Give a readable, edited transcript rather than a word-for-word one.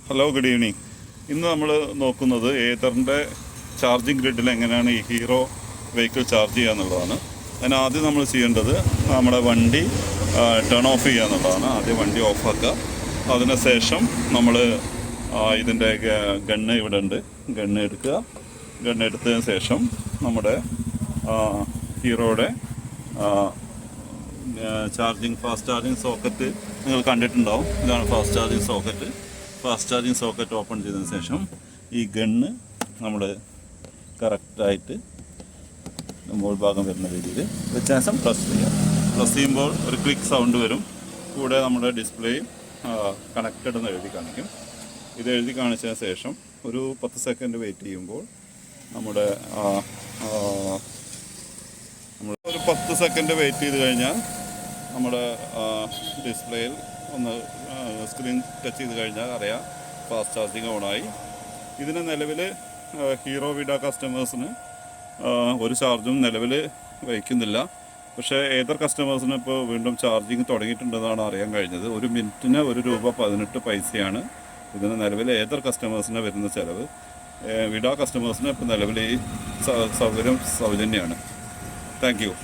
Hello, good evening. ഇന്ന് നമ്മൾ നോക്കുന്നത് ഏതറിൻ്റെ ചാർജിങ് ഗ്രിഡിൽ എങ്ങനെയാണ് ഈ ഹീറോ വെഹിക്കിൾ ചാർജ് ചെയ്യുക എന്നുള്ളതാണ്. അതിനാദ്യം നമ്മൾ ചെയ്യേണ്ടത് നമ്മുടെ വണ്ടി ടേൺ ഓഫ് ചെയ്യുക എന്നുള്ളതാണ്. ആദ്യം വണ്ടി ഓഫാക്കുക. അതിന് ശേഷം നമ്മൾ ഇതിൻ്റെ ഗണ്ണ് ഇവിടെ ഉണ്ട്, ഗണ്ണ് എടുക്കുക. ഗണ്ണ് എടുത്തതിന് ശേഷം നമ്മുടെ ഹീറോയുടെ ഫാസ്റ്റ് ചാർജിങ് സോക്കറ്റ് നിങ്ങൾ കണ്ടിട്ടുണ്ടാവും. ഇതാണ് fast charging socket. Fast charging socket open ചെയ്തതിന് ശേഷം ഈ ഗണ്ണ് നമ്മൾ കറക്റ്റായിട്ട് മുകൾ ഭാഗം വരുന്ന രീതിയിൽ വെച്ച ശേഷം പ്രസ് ചെയ്യാം. പ്രസ് ചെയ്യുമ്പോൾ ഒരു ക്ലിക്ക് സൗണ്ട് വരും. കൂടെ നമ്മുടെ ഡിസ്പ്ലേയും കണക്റ്റഡ് എന്ന് എഴുതി കാണിക്കും. ഇത് എഴുതി കാണിച്ചതിന് ശേഷം ഒരു 10 സെക്കൻഡ് വെയിറ്റ് ചെയ്യുമ്പോൾ നമ്മുടെ ഒരു 10 സെക്കൻഡ് വെയിറ്റ് ചെയ്ത് കഴിഞ്ഞാൽ നമ്മുടെ ഡിസ്പ്ലേയിൽ ഒന്ന് സ്ക്രീൻ ടച്ച് ചെയ്ത് കഴിഞ്ഞാൽ അറിയാം ഫാസ്റ്റ് ചാർജിങ് ഓണായി. ഇതിന് നിലവിൽ ഹീറോ വിഡ കസ്റ്റമേഴ്സിന് ഒരു ചാർജും നിലവിൽ വയ്ക്കുന്നില്ല. പക്ഷേ ഏതർ കസ്റ്റമേഴ്സിന് ഇപ്പോൾ വീണ്ടും ചാർജിങ് തുടങ്ങിയിട്ടുണ്ടെന്നാണ് അറിയാൻ കഴിഞ്ഞത്. ഒരു മിനിറ്റിന് ₹1.18 ഇതിന് നിലവിൽ ഏതർ കസ്റ്റമേഴ്സിന് വരുന്ന ചിലവ്. വിഡ കസ്റ്റമേഴ്സിന് ഇപ്പോൾ നിലവിൽ ഈ സൗകര്യം സൗജന്യമാണ്. Thank you.